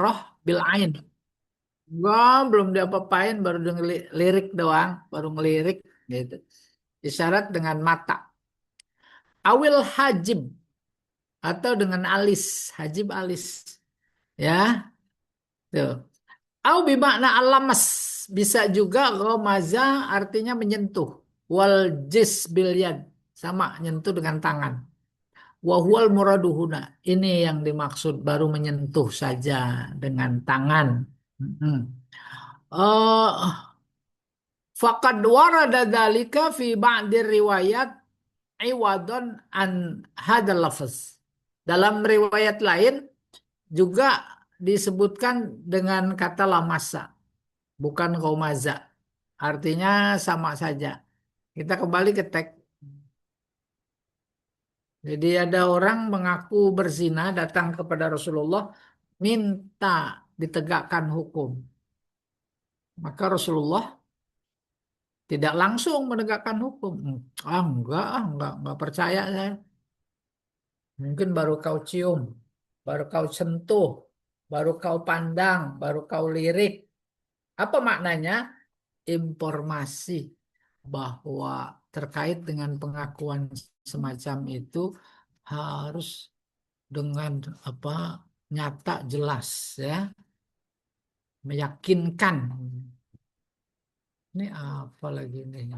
isyarah bil ain. Enggak, belum diapa-apain, baru lirik doang, baru ngelirik gitu. Isyarat dengan mata. Awil hajib atau dengan alis, hajib alis. Ya, tuh. Au bimakna alamas, bisa juga gomaza artinya menyentuh. Wal jis bil yad, sama nyentuh dengan tangan. Wahwal muraduhuna, ini yang dimaksud baru menyentuh saja dengan tangan. Mm-mm. Faqad warada dzalika fi ba'di riwayat iwadon an hadal lafaz. Dalam riwayat lain juga disebutkan dengan kata lamasa, bukan komaza. Artinya sama saja. Kita kembali ke teks. Jadi ada orang mengaku berzina datang kepada Rasulullah minta ditegakkan hukum. Maka Rasulullah tidak langsung menegakkan hukum. Enggak percaya saya. Mungkin baru kau cium, baru kau sentuh, baru kau pandang, baru kau lirik. Apa maknanya? Informasi bahwa terkait dengan pengakuan semacam itu harus dengan apa nyata jelas ya, meyakinkan. Ini apa lagi nih?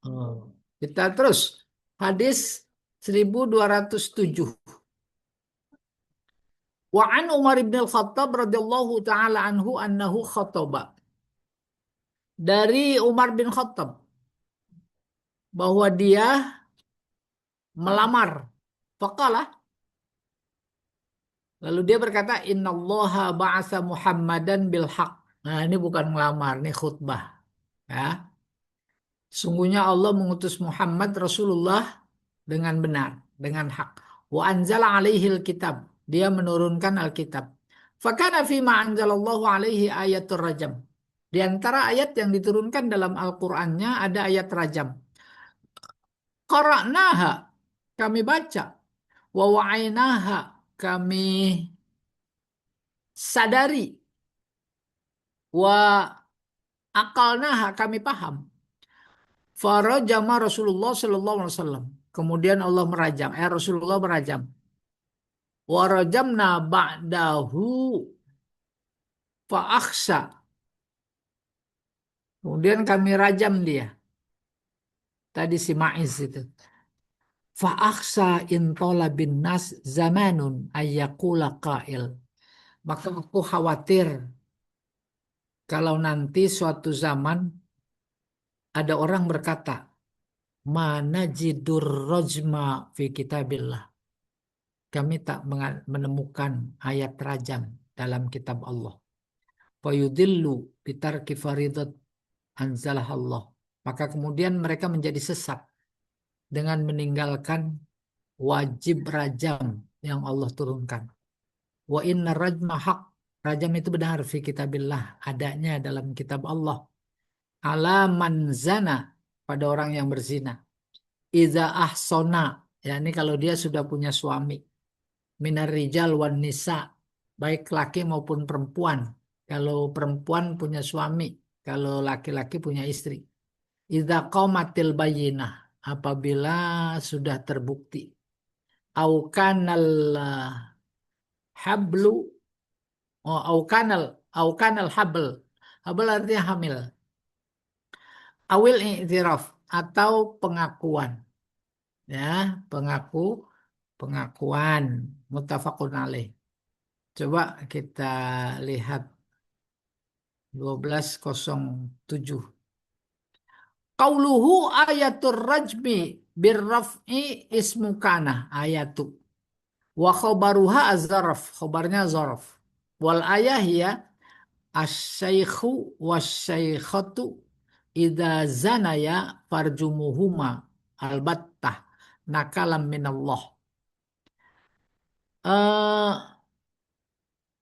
Oh. Kita terus hadis 1207. Wa an Umar bin Al-Khattab radhiyallahu taala anhu annahu khataba. Dari Umar bin Khattab bahwa dia melamar. Faqala, lalu dia berkata innallaha ba'atsa Muhammadan bil haq. Nah, ini bukan melamar, ini khutbah, ya. Sungguhnya Allah mengutus Muhammad Rasulullah dengan benar, dengan hak. Wa anzala alaihil kitab. Dia menurunkan Alkitab. Fakana fima anzalallahu alaihi ayatul rajam. Di antara ayat yang diturunkan dalam Al-Qur'annya ada ayat rajam. Qara'naha, kami baca. Wa wa'ainaha, kami sadari. Wa akalnaha, kami paham. Farajama Rasulullah sallallahu alaihi wasallam. Kemudian Allah merajam, Rasulullah merajam. Warajamna ba'dahu fa'akhsa. Kemudian kami rajam dia. Tadi si Ma'iz itu. Fa'akhsa intola bin nas zamanun ayyakula qail. Maka aku khawatir kalau nanti suatu zaman ada orang berkata, mana jidur rojma fi kitabillah. Kami tak menemukan ayat rajam dalam kitab Allah. Fayudillu bitarki faridat anzalah Allah. Maka kemudian mereka menjadi sesat dengan meninggalkan wajib rajam yang Allah turunkan. Wa inna rajma haq. Rajam itu benar fi kitabillah. Adanya dalam kitab Allah. Ala man zana. Pada orang yang berzina. Iza ahsona. Ya ini kalau dia sudah punya suami. Minar rijal wan nisa. Baik laki maupun perempuan. Kalau perempuan punya suami. Kalau laki-laki punya istri. Idza qamatil bayyinah, apabila sudah terbukti. Au kanal hablu, oh au kanal habl. Habl artinya hamil. Awil i'tiraf atau pengakuan. Ya, pengakuan muttafaqun alaih. Coba kita lihat 1207. Qauluhu ayatul rajmi birraf'i ismu kana ayatu. Wa khobaruha az-zaraf. Khobarnya zaraf. Wal ayah ya asy-syaikhu wasyaikhatu idza zanaya farjumuhuma albattah nakalam minallah.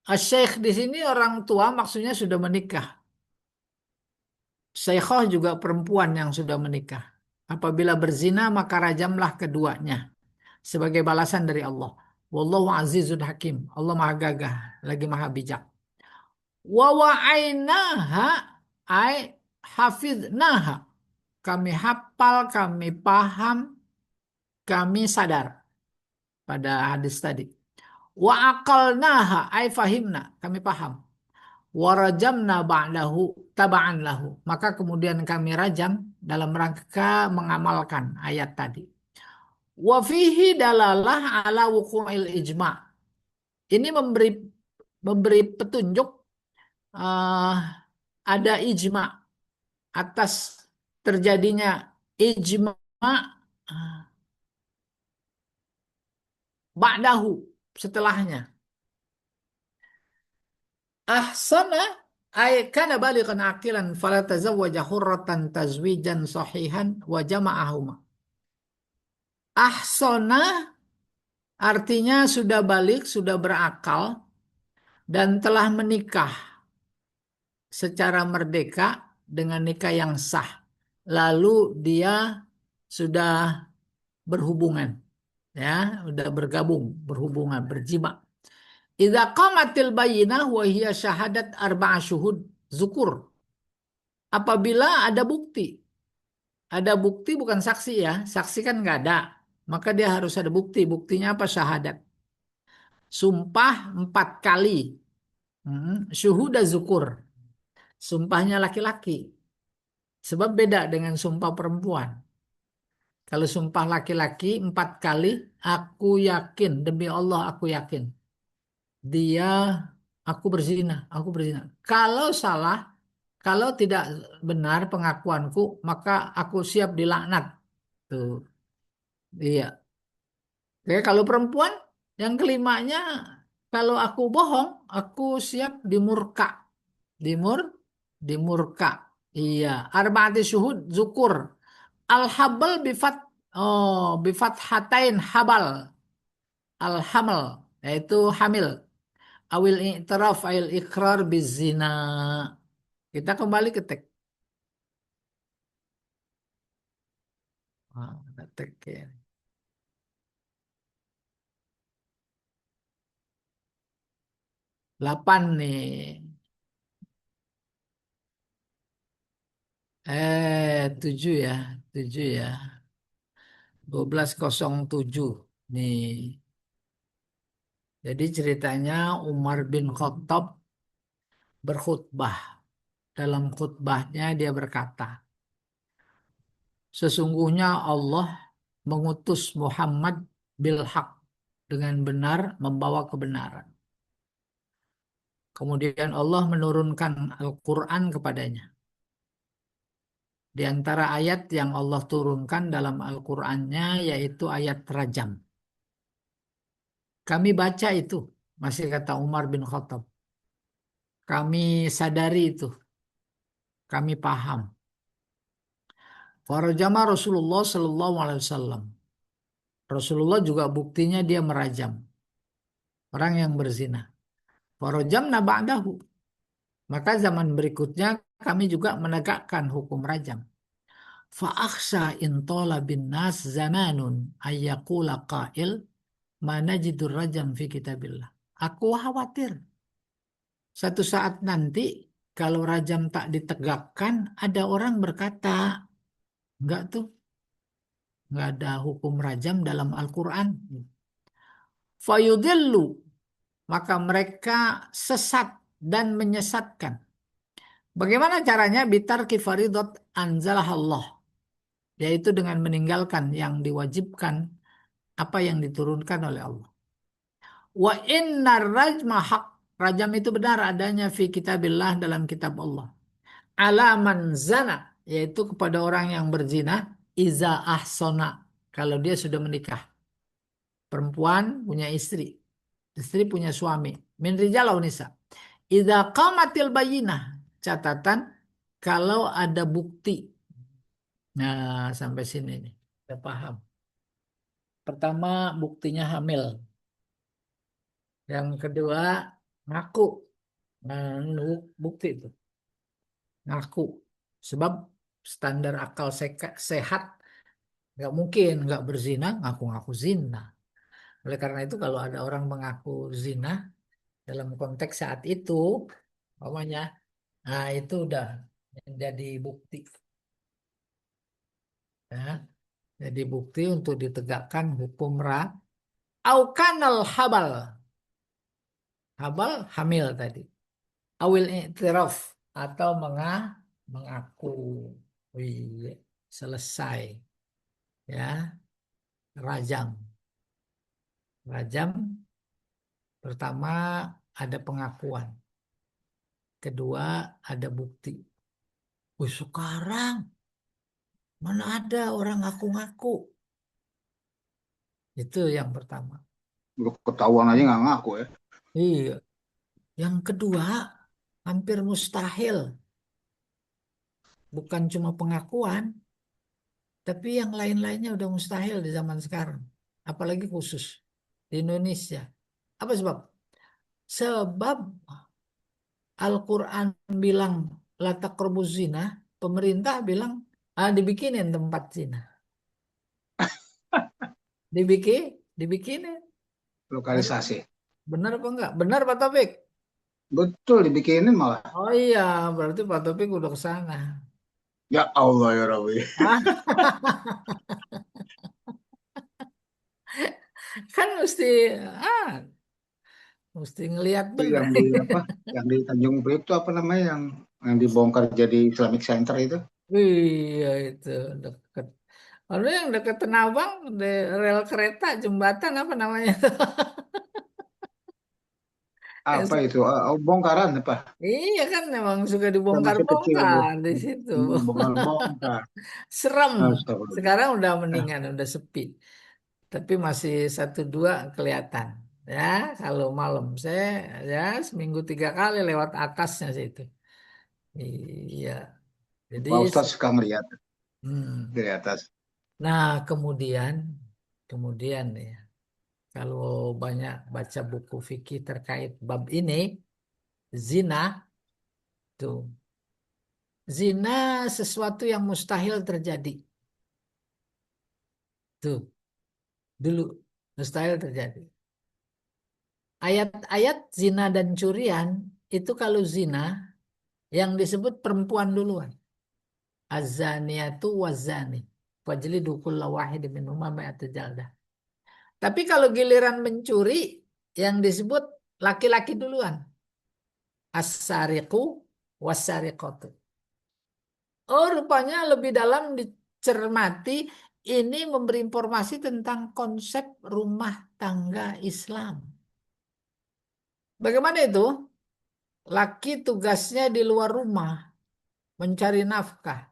Asy-syaikh di sini orang tua maksudnya sudah menikah. Syaikhah juga perempuan yang sudah menikah. Apabila berzina maka rajamlah keduanya sebagai balasan dari Allah. Wallahu azizun hakim. Allah maha gagah lagi maha bijak. Wa wa'ainaha ay hafidnaha. Kami hafal, kami paham, kami sadar pada hadis tadi. Wa aqalnaha ay fahimna. Kami paham. Warajamna ba'dahu taba'an lahu. Maka kemudian kami rajam dalam rangka mengamalkan ayat tadi. Wa fihi dalalah ala wuqu'il ijma'. Ini memberi petunjuk eh, ada ijma' atas terjadinya ijma' ba'dahu setelahnya. Ahsana ay kana balighan aqilan fala tazawwaja hurratan tazwijan sahihan wa jama'ahuma. Ahsana artinya sudah balik, sudah berakal dan telah menikah secara merdeka dengan nikah yang sah. Lalu dia sudah berhubungan, ya, sudah bergabung, berhubungan, berjima. Idza qamatil bayyinah wa hiya syahadat arba'a syuhud zukur. Apabila ada bukti bukan saksi ya, saksi kan nggak ada, maka dia harus ada bukti. Buktinya apa? Syahadat. Sumpah 4 kali. Syuhuda zukur. Sumpahnya laki-laki. Sebab beda dengan sumpah perempuan. Kalau sumpah laki-laki 4 kali, aku yakin, demi Allah aku yakin. Dia, aku berzina, aku berzina. Kalau salah, kalau tidak benar pengakuanku, maka aku siap dilaknat. Tuh, iya. Oke, kalau perempuan, yang kelimanya, kalau aku bohong, aku siap dimurka. Dimur, dimurka. Iya. Arbaati syuhud zukur. Al-habal bifat hatain habal. Al-hamal, yaitu hamil. Awil i'tiraf awil ikrar bizina. Kita kembali ke teks. Teks ya. 8 nih. 7 ya. 7 ya. 1207 nih. Jadi ceritanya Umar bin Khattab berkhutbah. Dalam khutbahnya dia berkata, sesungguhnya Allah mengutus Muhammad bilhaq dengan benar membawa kebenaran. Kemudian Allah menurunkan Al-Quran kepadanya. Di antara ayat yang Allah turunkan dalam Al-Qurannya yaitu ayat rajam. Kami baca itu, masih kata Umar bin Khattab. Kami sadari itu, kami paham. Farajama Rasulullah Sallallahu Alaihi Wasallam. Rasulullah juga buktinya dia merajam orang yang berzina. Farajamna ba'dahu. Maka zaman berikutnya kami juga menegakkan hukum rajam. Fa'akhsha in tola bin nas zamanun ayyakula qail mana jidur rajam fi kitabillah. Aku khawatir satu saat nanti kalau rajam tak ditegakkan ada orang berkata enggak tuh, enggak ada hukum rajam dalam Al-Quran. Fayudillu, maka mereka sesat dan menyesatkan. Bagaimana caranya? Bitar kifaridot anzalah Allah, yaitu dengan meninggalkan yang diwajibkan apa yang diturunkan oleh Allah. Wa inna rajma haq, rajam itu benar adanya fi kitabillah dalam kitab Allah. Alaman zana, yaitu kepada orang yang berzina, iza ahsona, kalau dia sudah menikah. Perempuan punya istri, istri punya suami. Min rijal aw nisa. Iza qamatil bayinah, catatan kalau ada bukti. Nah, sampai sini nih. Kita paham. Pertama, buktinya hamil. Yang kedua, ngaku. Nah, bukti itu. Ngaku. Sebab standar akal sehat Nggak mungkin nggak berzina ngaku-ngaku zina. Oleh karena itu kalau ada orang mengaku zina dalam konteks saat itu, umpamanya, nah itu udah jadi bukti, ya. Jadi bukti untuk ditegakkan hukum au kanal habal, habal hamil tadi, awil i'tiraf atau mengaku. Wih, selesai, ya. Rajam, rajam pertama ada pengakuan, kedua ada bukti. Wih, sekarang mana ada orang ngaku-ngaku. Itu yang pertama. Udah ketahuan aja nggak ngaku ya. Iya. Yang kedua, hampir mustahil. Bukan cuma pengakuan, tapi yang lain-lainnya udah mustahil di zaman sekarang. Apalagi khusus di Indonesia. Apa sebab? Sebab Al-Quran bilang la taqrabuz zina, pemerintah bilang dibikinin tempat zina. Dibikinin. Lokalisasi. Benar apa enggak? Benar Pak Taufik? Betul dibikinin malah. Oh iya, berarti Pak Taufik udah ke sana. Ya Allah ya Rabbi. Ah, kan ah, mesti ngelihat Itu benar. yang di apa? Yang di Tanjung Priok itu apa namanya yang dibongkar jadi Islamic Center itu? Iya itu deket. Lalu yang deket Tanah Abang, di rel kereta, jembatan apa namanya? Yang Apa itu? Oh, bongkaran apa? iya kan memang suka Saya masih kecil itu. dibongkar di situ. Bongkar-bongkar. Serem. Astagfirullah. Sekarang udah Nah, mendingan, udah sepi. Tapi masih satu dua kelihatan. Ya, kalau malam saya ya seminggu 3 kali lewat atasnya situ. Iya. Jadi, Pak Ustadz suka ngeliat hmm. dari atas. Nah kemudian ya, kalau banyak baca buku fikih terkait bab ini, zina tuh, zina sesuatu yang mustahil terjadi. Tuh, dulu mustahil terjadi. Ayat-ayat zina dan curian itu kalau zina yang disebut perempuan duluan. Az-zaniyatu waz-zani fajlidu kulla wahid minhuma mi'ata jaldah. Tapi kalau giliran mencuri yang disebut laki-laki duluan. As-sariqu was-sariqatu. Oh, rupanya lebih dalam dicermati ini memberi informasi tentang konsep rumah tangga Islam. Bagaimana itu? Laki tugasnya di luar rumah mencari nafkah.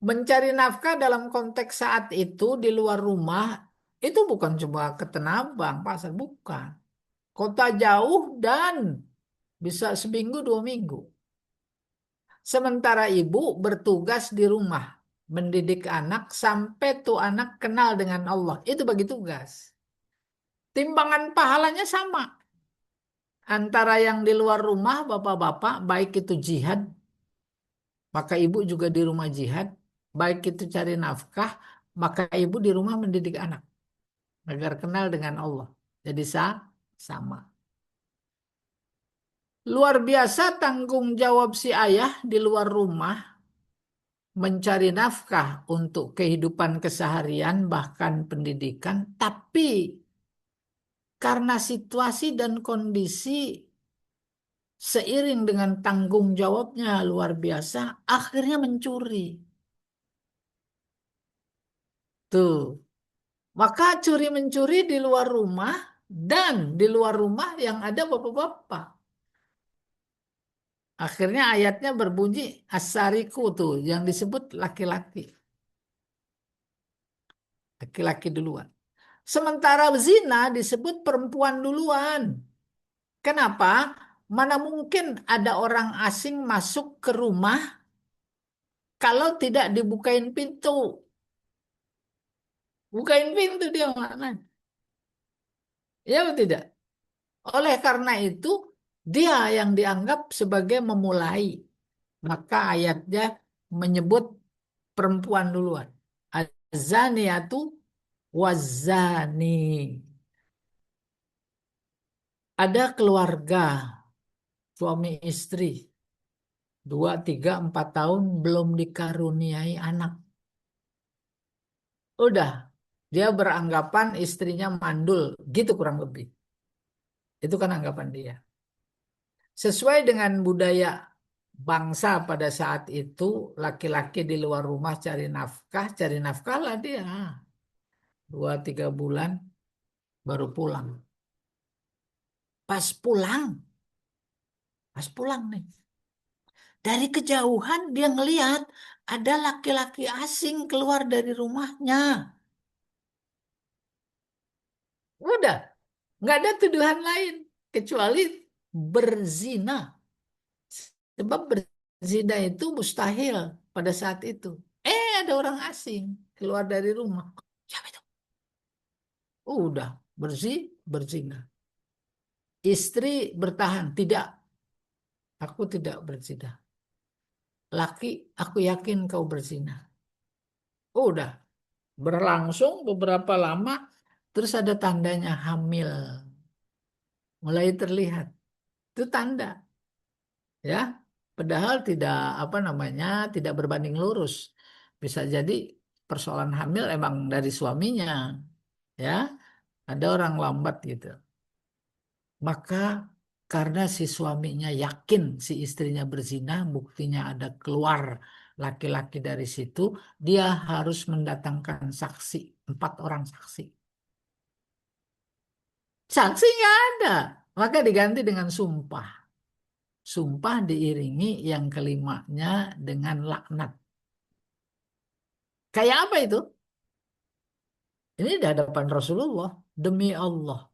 Mencari nafkah dalam konteks saat itu di luar rumah itu bukan cuma ke Tanah Abang, pasar, bukan. Kota jauh dan bisa seminggu 2 minggu. Sementara ibu bertugas di rumah, mendidik anak sampai tuh anak kenal dengan Allah. Itu bagi tugas. Timbangan pahalanya sama. Antara yang di luar rumah, bapak-bapak, baik itu jihad, maka ibu juga di rumah jihad. Baik itu cari nafkah, maka ibu di rumah mendidik anak agar kenal dengan Allah. Jadi sama. Luar biasa tanggung jawab si ayah di luar rumah mencari nafkah untuk kehidupan keseharian bahkan pendidikan, tapi karena situasi dan kondisi seiring dengan tanggung jawabnya luar biasa, akhirnya mencuri. Tuh, maka curi mencuri di luar rumah dan di luar rumah yang ada bapak-bapak. Akhirnya ayatnya berbunyi asariku tuh yang disebut laki-laki. Laki-laki duluan. Sementara zina disebut perempuan duluan. Kenapa? Mana mungkin ada orang asing masuk ke rumah kalau tidak dibukain pintu. Bukain pintu dia mana? Ya atau tidak? Oleh karena itu, dia yang dianggap sebagai memulai. Maka ayatnya menyebut perempuan duluan. zaniatu wazani. Ada keluarga suami istri 2, 3, 4 tahun belum dikaruniai anak. Udah, dia beranggapan istrinya mandul, gitu kurang lebih. Itu kan anggapan dia. Sesuai dengan budaya bangsa pada saat itu, laki-laki di luar rumah cari nafkah lah dia. 2, 3 bulan baru pulang. Pas pulang, pas pulang nih. Dari kejauhan dia ngelihat ada laki-laki asing keluar dari rumahnya. Udah, nggak ada tuduhan lain kecuali berzina. Sebab berzina itu mustahil pada saat itu. Ada orang asing keluar dari rumah. Siapa itu? Udah, berzina. Istri bertahan, tidak, aku tidak berzina. Laki, aku yakin kau berzina. Udah, berlangsung beberapa lama, terus ada tandanya hamil. Mulai terlihat. Itu tanda, ya. Padahal tidak apa namanya, tidak berbanding lurus. Bisa jadi persoalan hamil emang dari suaminya, ya. Ada orang lambat gitu. Maka karena si suaminya yakin si istrinya berzina, buktinya ada keluar laki-laki dari situ, dia harus mendatangkan saksi, 4 orang saksi. Saksi nggak ada, maka diganti dengan sumpah. Sumpah diiringi yang kelimanya dengan laknat. Kayak apa itu? Ini di hadapan Rasulullah. Demi Allah,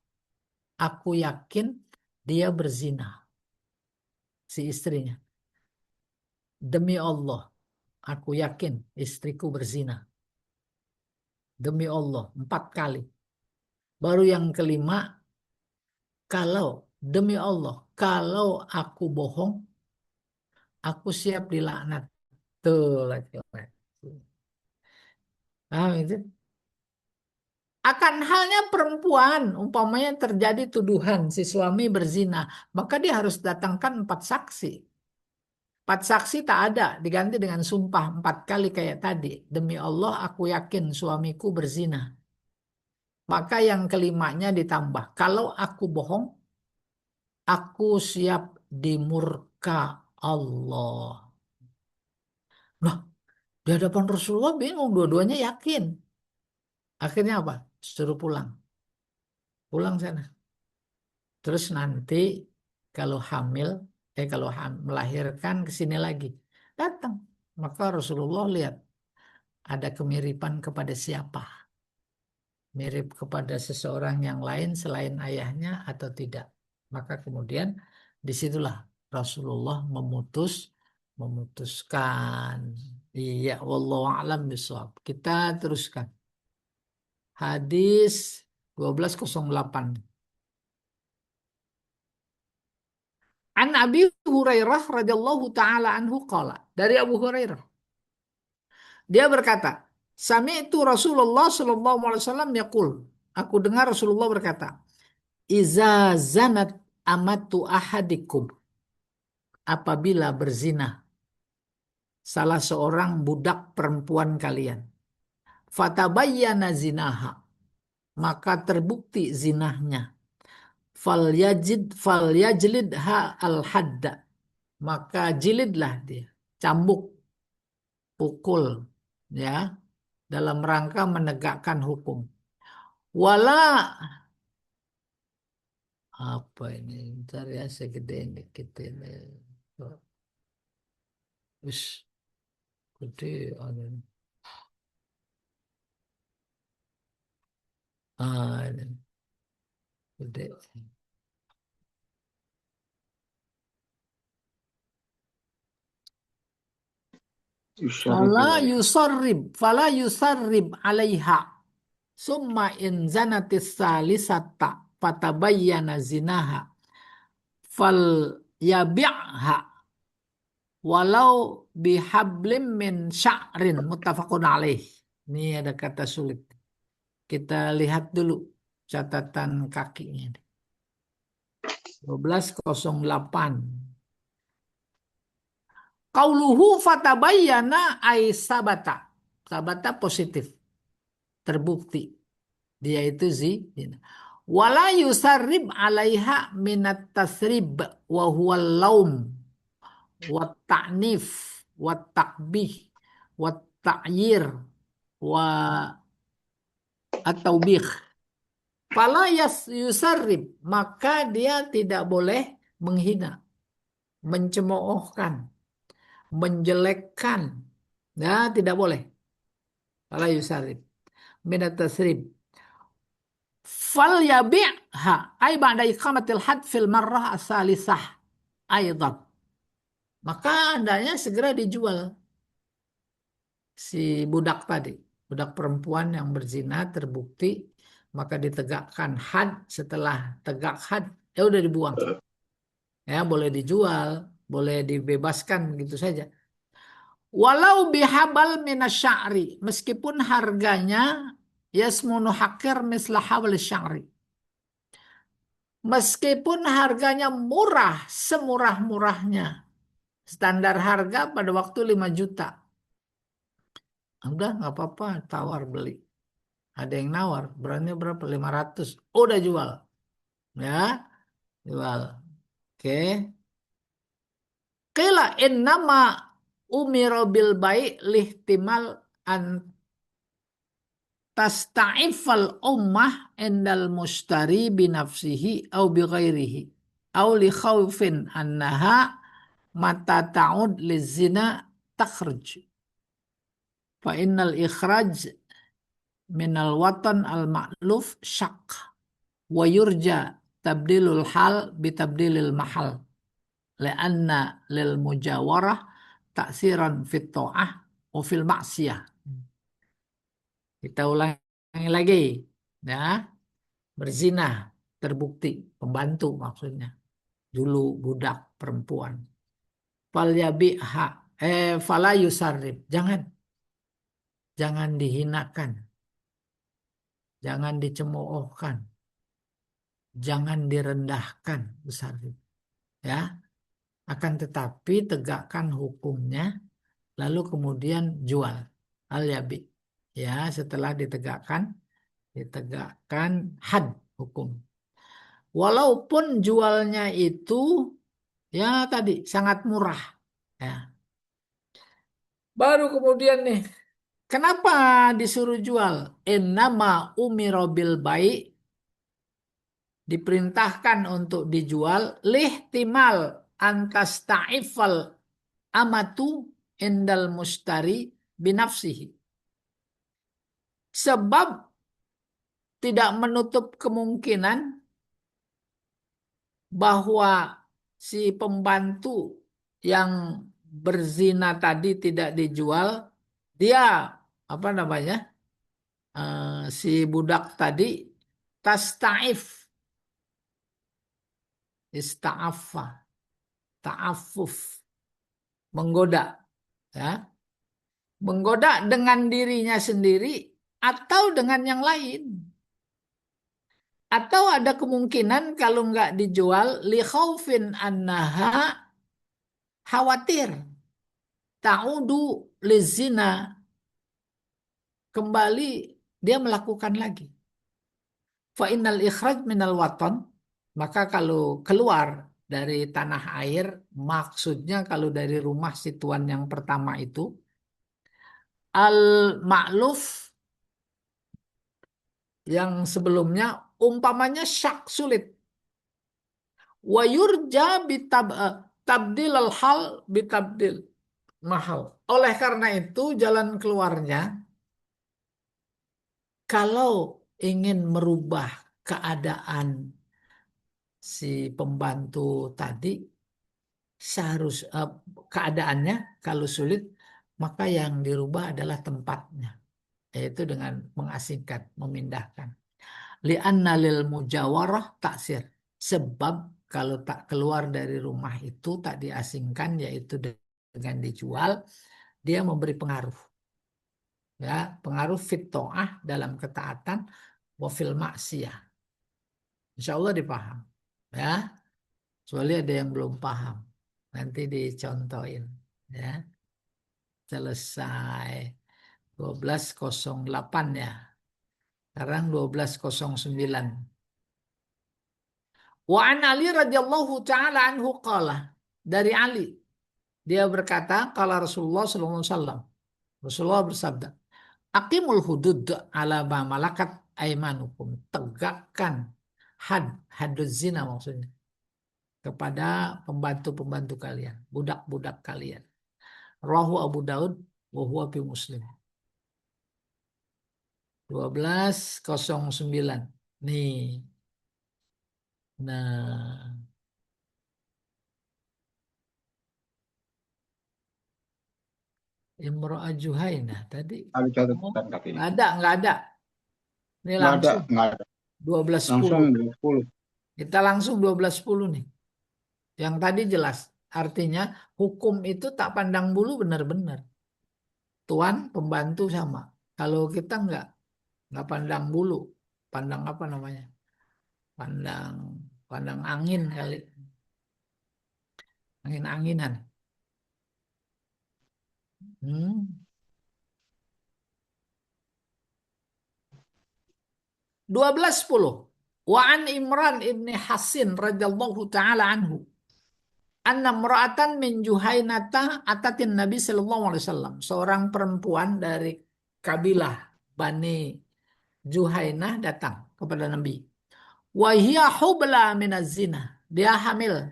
aku yakin dia berzina, si istrinya. Demi Allah, aku yakin istriku berzina. Demi Allah, 4 kali. Baru yang kelima, kalau demi Allah, kalau aku bohong, aku siap dilaknat. Tuh laki-laki. Paham itu? Akan halnya perempuan, umpamanya terjadi tuduhan si suami berzina, maka dia harus datangkan 4 saksi. 4 saksi tak ada, diganti dengan sumpah 4 kali kayak tadi. Demi Allah, aku yakin suamiku berzina. Maka yang kelimanya ditambah. Kalau aku bohong, aku siap dimurka Allah. Nah, di hadapan Rasulullah bingung, dua-duanya yakin. Akhirnya apa? Suruh pulang. Pulang sana. Terus nanti kalau hamil, kalau melahirkan ke sini lagi. Datang. Maka Rasulullah lihat ada kemiripan kepada siapa. Mirip kepada seseorang yang lain selain ayahnya atau tidak. Maka kemudian disitulah Rasulullah memutuskan. Iya, wallahu a'lam bishawab. Kita teruskan. Hadis 1208. An Abi Hurairah radhiyallahu taala anhu qala. Dari Abu Hurairah. Dia berkata, Sami'tu Rasulullah sallallahu alaihi wasallam yaqul. Aku dengar Rasulullah berkata, Iza zanat amatu ahadikum, apabila berzina salah seorang budak perempuan kalian, fatabayyana zinaha, maka terbukti zinahnya, fal yajlidha al hadda, maka jilidlah dia, cambuk, pukul, ya, dalam rangka menegakkan hukum. Wala apa ini? Bentar ya, segede dikit ini. Wis gede ada. Ini gede. Yusyaribu alaihi. Fala yusarrib alaiha. Summa in zanatis salisata fatabayyana zinaha. Fal yabi'ha walau bihablim min sya'rin muttafaqun alaih. Ini ada kata sulit. Kita lihat dulu catatan kakinya. 1208. Qauluhu fatabayyana ay sabata. Sabata positif. Terbukti. Dia itu zina. Wala yusarrib alaiha minat tasrib wa huwa laum wa ta'nif wa takbih wa ta'yir wa at-taubih. Fala yusarrib, maka dia tidak boleh menghina, mencemoohkan, menjelekkan. Ya, tidak boleh. Fala yusarrib. Minat tasrib. Fal yabi'ha ay ba'da iqamatil had fil marrah as-salisah aidan. Maka andanya segera dijual si budak tadi. Budak perempuan yang berzina terbukti, maka ditegakkan had. Setelah tegak had, ya udah dibuang. Ya, boleh dijual, boleh dibebaskan gitu saja. Walau bihabal minasya'ri, meskipun harganya yasmunu hakir mislah habal sya'ri. Meskipun harganya murah, semurah-murahnya. Standar harga pada waktu 5 juta. Udah nggak apa-apa, tawar beli. Ada yang nawar, berani berapa? 500. Oh, udah jual. Ya, jual. Oke. Qila innama umiro bil bai' lihtimal an tasta'ifal ummah indal mustari binafsihi au bi ghairihi au li khawfin annaha mata ta'ud lizina takhruj fa innal ikhraj minal watan al ma'luf syak wa yurja tabdilul hal bitabdilil mahal li'anna lil mujawarah taksiran fit ta'ah wa fil maksiyah. Kita ulangi lagi ya, berzina terbukti, pembantu maksudnya, dulu budak perempuan. Fal yabiha fala yusarrib, jangan dihinakan, jangan dicemoohkan, jangan direndahkan, yusarrib ya. Akan tetapi tegakkan hukumnya, lalu kemudian jual al yabi ya, setelah ditegakkan had hukum. Walaupun jualnya itu ya tadi sangat murah ya. Baru kemudian nih, kenapa disuruh jual? Innama umirobil baik, diperintahkan untuk dijual lihtimal antas ta'ifal amatu indal mustari binafsihi. Sebab tidak menutup kemungkinan bahwa si pembantu yang berzina tadi tidak dijual, dia apa namanya, si budak tadi tastaif, ista'affa, ta'affuf, menggoda ya, menggoda dengan dirinya sendiri atau dengan yang lain. Atau ada kemungkinan kalau nggak dijual li khaufin annaha, khawatir ta'udu lizina, kembali dia melakukan lagi. Fa innal ikhraj minal watan, maka kalau keluar dari tanah air, maksudnya kalau dari rumah si tuan yang pertama itu, al ma'luf yang sebelumnya umpamanya syak sulit, wa yurja tabdil al hal bitabdil mahal. Oleh karena itu jalan keluarnya, kalau ingin merubah keadaan si pembantu tadi, keadaannya kalau sulit, maka yang dirubah adalah tempatnya, yaitu dengan mengasingkan, memindahkan. Li'anna lil mujawarah taksir, sebab kalau tak keluar dari rumah itu, tak diasingkan, yaitu dengan dijual, dia memberi pengaruh. Ya, pengaruh fit ta'ah dalam ketaatan, wa fil maksiyah. Insya Allah dipaham. Ya, kecuali ada yang belum paham. Nanti dicontohin. Ya, selesai. 12.08 ya. Sekarang 12.09. Wa an Ali radhiyallahu taala anhu qala. Dari Ali, dia berkata, qala Rasulullah sallallahu alaihi wasallam. Rasulullah bersabda, "Aqimul hudud ala ma malakat aimanukum." Tegakkan haduz zina maksudnya kepada pembantu-pembantu kalian, budak-budak kalian. Rawahu Abu Daud wa huwa fi Muslim. 12.09. Nih. Nah, Imro'ah Juhaina tadi. Ada Oh, catatan kaki ini. nggak ada. Ini Nggak ada, langsung nggak ada. Langsung 12.10. 20. Kita langsung 12.10 nih. Yang tadi jelas. Artinya hukum itu tak pandang bulu benar-benar. Tuan, pembantu sama. Kalau kita nggak pandang bulu. Pandang apa namanya? Pandang pandang angin kali. Angin-anginan. Hmm. 12.10. Wa an Imran ibni Hasin radhiyallahu taala anhu. Anna mra'atan min Juhainata atatin Nabi sallallahu alaihi wasallam. Seorang perempuan dari kabilah Bani Juhainah datang kepada Nabi. Wa hiya hubla minaz zina. Dia hamil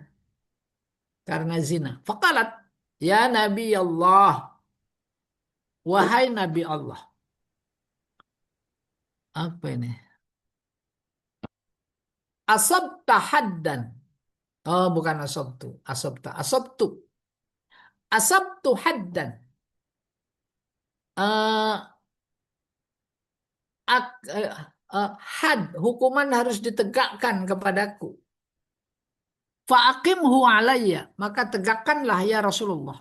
karena zina. Faqalat, "Ya Nabi Allah, wahai Nabi Allah." Apa ini? Asabta haddan. Oh, bukan asabtu. Asabta. Asabtu. Asabtu haddan. Eh, had, hukuman harus ditegakkan kepadaku. Fa'aqimhu alayya, maka tegakkanlah ya Rasulullah.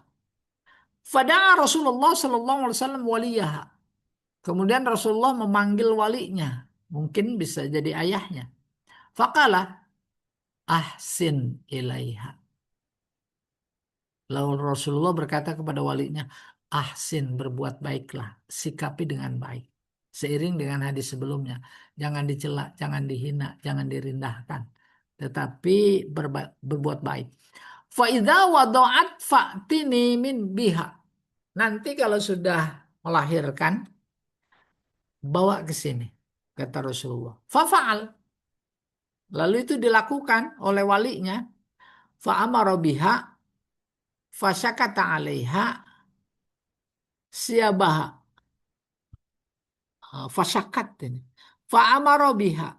Fada'a Rasulullah sallallahu alaihi wasallam waliyaha. Kemudian Rasulullah memanggil walinya, mungkin bisa jadi ayahnya. Faqala ahsin ilaiha. Lalu Rasulullah berkata kepada walinya, ahsin, berbuat baiklah, sikapi dengan baik. Seiring dengan hadis sebelumnya, jangan dicela, jangan dihina, jangan direndahkan, tetapi berbuat baik. Fa idza wada'at fa'tini min biha. Nanti kalau sudah melahirkan, bawa ke sini, kata Rasulullah. Fa'al. Lalu itu dilakukan oleh walinya. Fa'amara biha, fasyakata 'alaiha siabaha. Fasyakat ini. Fa'amara biha,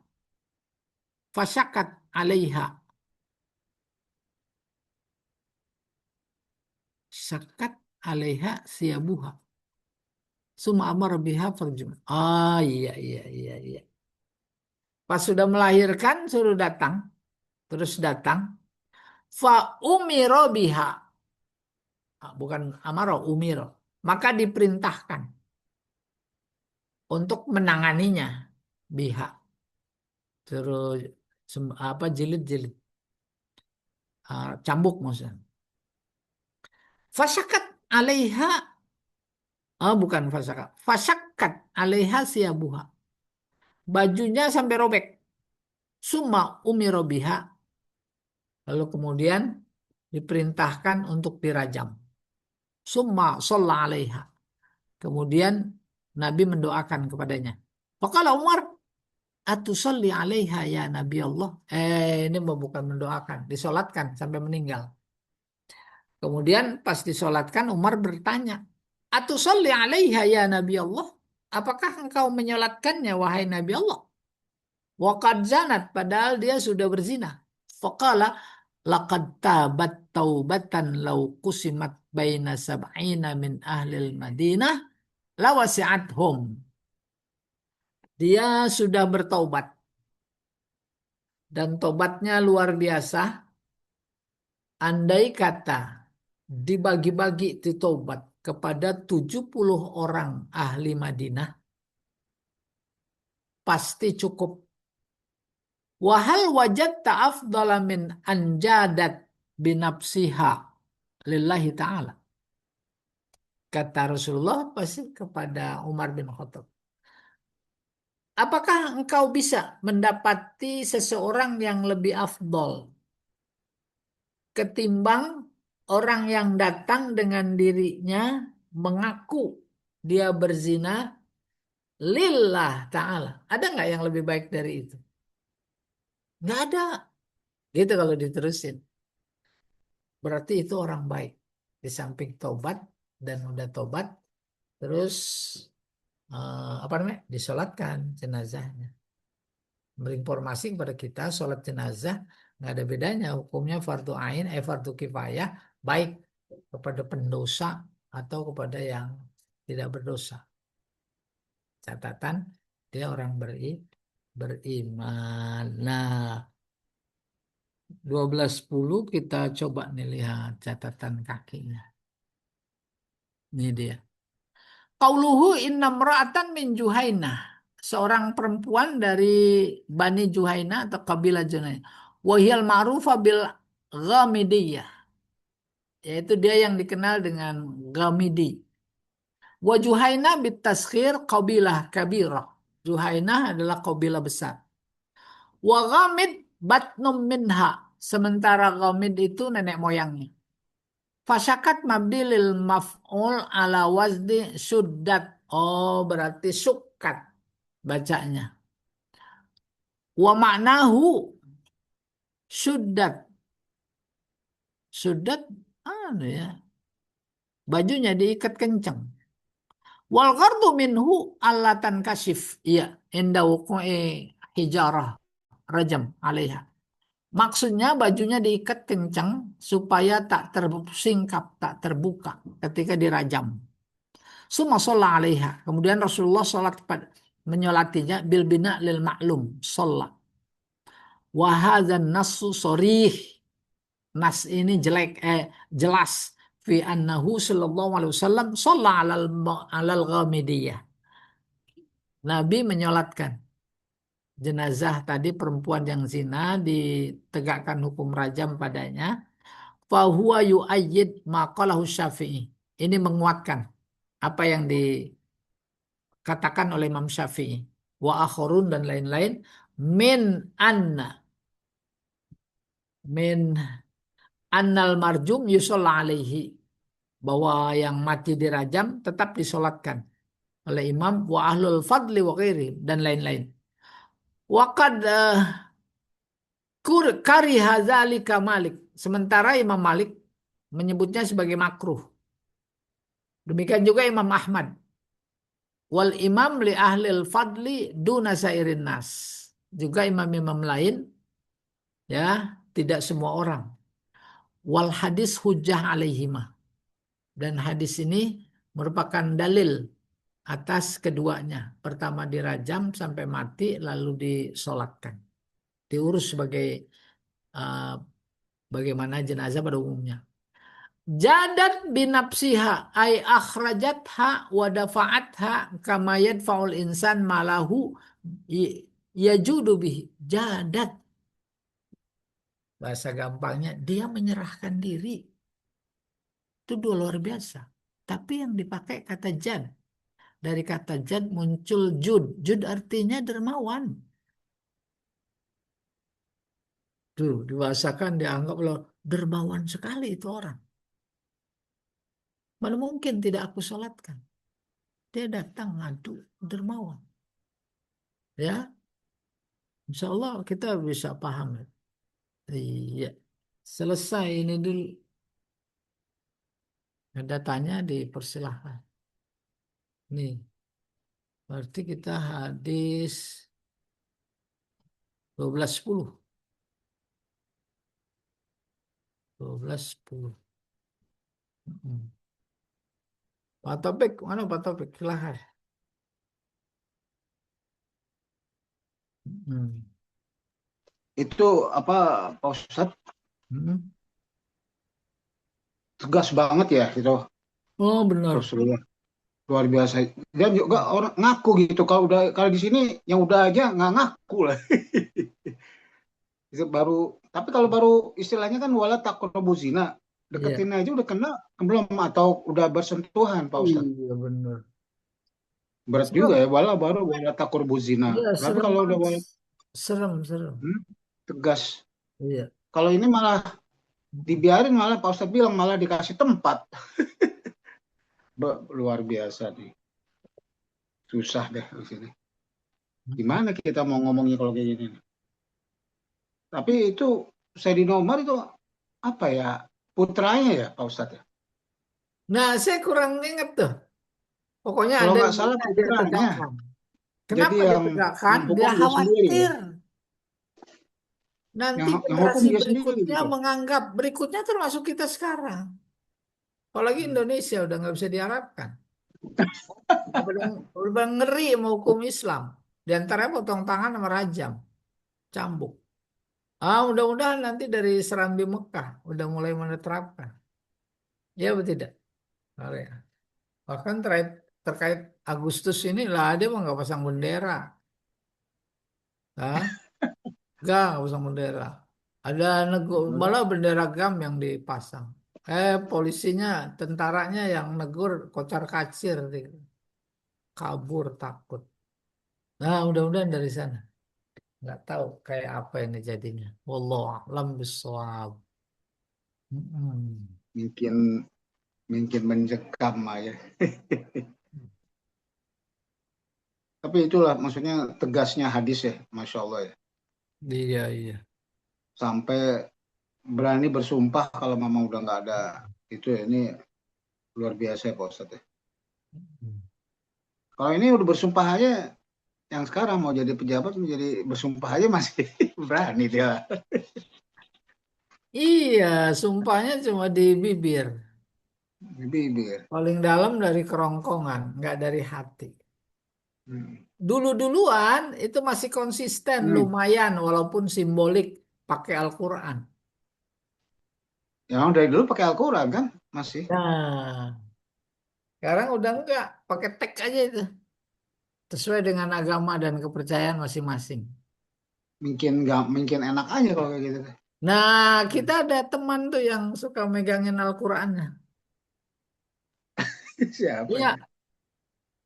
fasyakat 'alaiha. Syakat 'alaiha siabuha. Suma amara biha farjum. Ah, iya, iya, iya, iya. Pas sudah melahirkan, suruh datang. Terus datang. Fa umiro biha. Bukan amaro, umiro. Maka diperintahkan untuk menanganinya. Biha. Terus apa jilid-jilid. Cambuk maksudnya. Fasyakat alaiha. Bukan fasyakat. Fasyakat alaiha siabuha. Bajunya sampai robek. Summa umiro biha. Lalu kemudian diperintahkan untuk dirajam. Summa sholla alaiha. Kemudian Nabi mendoakan kepadanya. Faqala Umar, atusolli alaiha ya Nabi Allah. Ini bukan mendoakan, disolatkan sampai meninggal. Kemudian pas disolatkan Umar bertanya, atusolli alaiha ya Nabi Allah. Apakah engkau menyolatkannya wahai Nabi Allah? Waqad zanat, padahal dia sudah berzina. Faqala laqad tabat taubatan law qusimat baina sab'ina min ahlil Madinah lawasi'athum. Dia sudah bertaubat dan tobatnya luar biasa. Andai kata dibagi-bagi itu taubat kepada 70 orang ahli Madinah pasti cukup. Wahal wajadta afdala min anjadat binafsiha lillahi ta'ala. Kata Rasulullah pasti kepada Umar bin Khattab. Apakah engkau bisa mendapati seseorang yang lebih afdol ketimbang orang yang datang dengan dirinya mengaku dia berzina lillah ta'ala? Ada nggak yang lebih baik dari itu? Nggak ada. Gitu kalau diterusin. Berarti itu orang baik. Di samping tobat dan udah tobat, terus apa namanya? Disolatkan jenazahnya. Berinformasi kepada kita sholat jenazah nggak ada bedanya, hukumnya fardu ain, fardu kifayah, baik kepada pendosa atau kepada yang tidak berdosa. Catatan dia orang beriman. Nah, 12.10 kita coba nih lihat catatan kakinya. Ini dia. Qauluhu inna mra'atan min Juhainah. Seorang perempuan dari Bani Juhaina atau kabilah Juhaina. Wahiyal ma'rufa bil Ghamidiyah. Yaitu dia yang dikenal dengan Ghamidi. Wa Juhaina bit taskhir kabilah kabirah. Juhaina adalah kabilah besar. Wa Ghamid batnum minha. Sementara Ghamid itu nenek moyangnya. Fasyakat mabdi lil maf'ul ala wazni suddat. Oh, berarti sukat bacanya. Wa maknahu suddat. Suddat ya. Bajunya diikat kencang. Wal ghardu minhu allatan kasif. Iya, inda wuqu'i hijarah rajam alaiha. Maksudnya bajunya diikat kencang supaya tak tersingkap, tak terbuka ketika dirajam. Summa sholla alaiha. Kemudian Rasulullah sholat menyolatinya bil bina lil ma'lum. Sholat. Wahadzan nasu sorih. Nas ini jelas. Fi annahu sallallahu alaihi wasallam sholla alal ghamidiyah. Nabi menyolatkan jenazah tadi perempuan yang zina, ditegakkan hukum rajam padanya. Fahuwa yu'ayyid maqalahu Syafi'i. Ini menguatkan apa yang dikatakan oleh Imam Syafi'i. Wa akhurun dan lain-lain. Min anna. Min annal marjum yusolla alaihi. Bahwa yang mati dirajam tetap disolatkan oleh imam wa ahlul fadli wa ghairi dan lain-lain. Wa qad kariha dzalika Malik. Sementara Imam Malik menyebutnya sebagai makruh. Demikian juga Imam Ahmad. Wal imam li ahlil fadli duna sairin nas. Juga imam-imam lain ya, tidak semua orang. Wal hadis hujjah alaihimah. Dan hadis ini merupakan dalil atas keduanya. Pertama dirajam sampai mati lalu disolatkan. Diurus sebagai bagaimana jenazah pada umumnya. Jadat binapsiha ay akhrajatha wa dafa'atha kama yadfa'ul insan malahu yajudu bihi. Jadat. Bahasa gampangnya dia menyerahkan diri. Itu dua luar biasa. Tapi yang dipakai kata jad. Dari kata jad muncul jud. Jud artinya dermawan. Tuh, dibahasakan dianggap loh dermawan sekali itu orang. Mana mungkin tidak aku sholatkan. Dia datang ngadu dermawan. Ya, insya Allah kita bisa paham. Iya, selesai ini dulu. Ada tanya dipersilahkan. Nih, berarti kita hadis 12.10. 12.10. Pak Topik, mana Pak Topik? Silahkan. Itu apa Pak Ustadz Hmm. tegas banget ya itu. Oh, benar. Rasulullah luar biasa. Dan juga orang ngaku gitu kalau di sini yang udah aja nggak ngaku lah. Itu baru, tapi kalau baru istilahnya kan wala taqrabu zina, Iya. deketin aja udah kena belum atau udah bersentuhan Pak Ustadz. Iya, benar. Berat juga Serem. ya wala taqrabu zina. Iya, Tapi serem kalau udah banget. wala Serem, serem. tegas. Iya. Kalau ini malah dibiarin, malah Pak Ustadz bilang malah dikasih tempat. Luar biasa nih. Susah deh di sini. Gimana kita mau ngomongnya kalau kayak gini? Tapi itu Sayyidina Umar itu apa ya? Putranya ya Pak Ustadz ya? Nah, saya kurang ingat tuh. Pokoknya Kalau ada nggak yang salah dia putranya. tegakkan. Jadi Kenapa dia tegakkan? yang Dia hukum dia sendiri ya. khawatir nanti Yang hukum generasi dia sendiri berikutnya gitu. menganggap berikutnya termasuk kita sekarang. Apalagi Indonesia udah nggak bisa diharapkan. Udah ngeri mau hukum Islam. Di antaranya potong tangan sama rajam, cambuk. Mudah-mudahan nanti dari Serambi Mekah udah mulai menerapkan. Ya betul tidak? Korea. Bahkan terkait Agustus ini lah dia mah nggak pasang bendera. Hah? Nggak pasang bendera. Ada malah bendera GAM yang dipasang. Polisinya, tentaranya yang negur kocar kacir, kabur takut. Nah, mudah-mudahan dari sana. Nggak tahu kayak apa ini jadinya. Wallahu a'lam bishawab. Mm-mm. Mungkin mungkin mencekam aja. Tapi itulah maksudnya tegasnya hadis ya, Masya Allah ya. Iya, iya. Sampai berani bersumpah kalau memang udah nggak ada itu ya, ini luar biasa ya Pak Ustadz ya. Kalau ini udah bersumpah aja, yang sekarang mau jadi pejabat menjadi bersumpah aja masih berani dia. Iya, sumpahnya cuma di bibir. Bibir. Paling dalam dari kerongkongan, nggak dari hati. Hmm. Dulu-duluan itu masih konsisten, Hmm. lumayan walaupun simbolik pakai Al-Quran. Ya dari dulu pakai Al-Quran kan masih. Nah, sekarang udah enggak, pakai teks aja itu. Sesuai dengan agama dan kepercayaan masing-masing. Mungkin nggak mungkin enak aja kalau kayak gitu. Nah, kita ada teman tuh yang suka megangin Al-Qurannya. Siapa Iya, itu?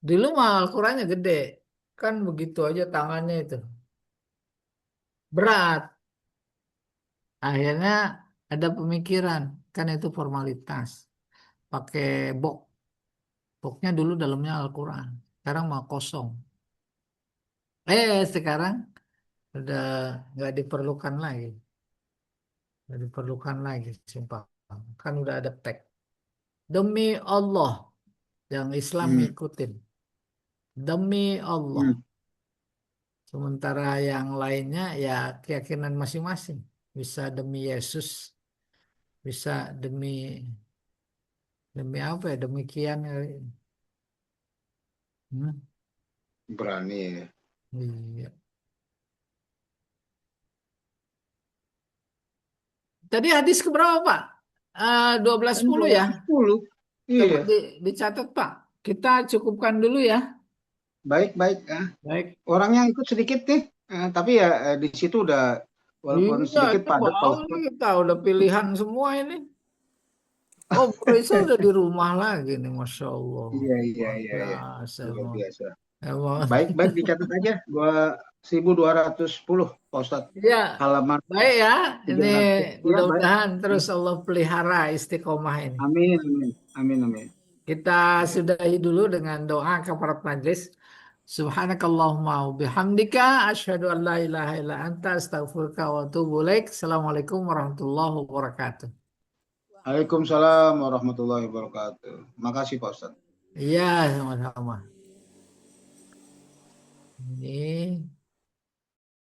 dulu mah Al-Qurannya gede. Kan begitu aja tangannya itu. Berat. Akhirnya ada pemikiran. Kan itu formalitas. Pakai box. Boxnya dulu dalamnya Al-Quran. Sekarang mah kosong. Sekarang udah nggak diperlukan lagi. Nggak diperlukan lagi, sumpah. Kan udah ada teks. Demi Allah, yang Islam Hmm. ngikutin. Demi Allah. Hmm. Sementara yang lainnya ya keyakinan masing-masing. Bisa demi Yesus, bisa demi demi apa ya? Demikian kali. Hmm, Berani ya. iya. Tadi hadis keberapa, Pak? Dua belas Kan sepuluh ya. 210. Coba Iya. dicatat, Pak. Kita cukupkan dulu ya. Baik, baik. Baik. Orangnya ikut sedikit nih, tapi ya di situ udah walaupun Iya, sedikit itu padat Pak bau nih Ustadz. kita udah pilihan semua ini. Oh, Bu Risa udah di rumah lagi nih, Masya Allah. Iya, iya, Luar iya, iya. biasa Luar emang. biasa. Emang. Baik, baik dicatat aja. 2.210 Pak Ustadz. Ya, Halaman baik ya. Ini 300. Ya, baik. mudah-mudahan terus Allah pelihara istiqomah ini. Amin, amin. Amin, amin. Kita Baik. sudahi dulu dengan doa kepada majelis. Subhanakallahumma wa bihamdika asyhadu an la ilaha illa anta astaghfiruka wa atubu ilaik. Assalamualaikum warahmatullahi wabarakatuh. Waalaikumsalam warahmatullahi wabarakatuh. Makasih Pak Ustadz. Iya, sama-sama. Ini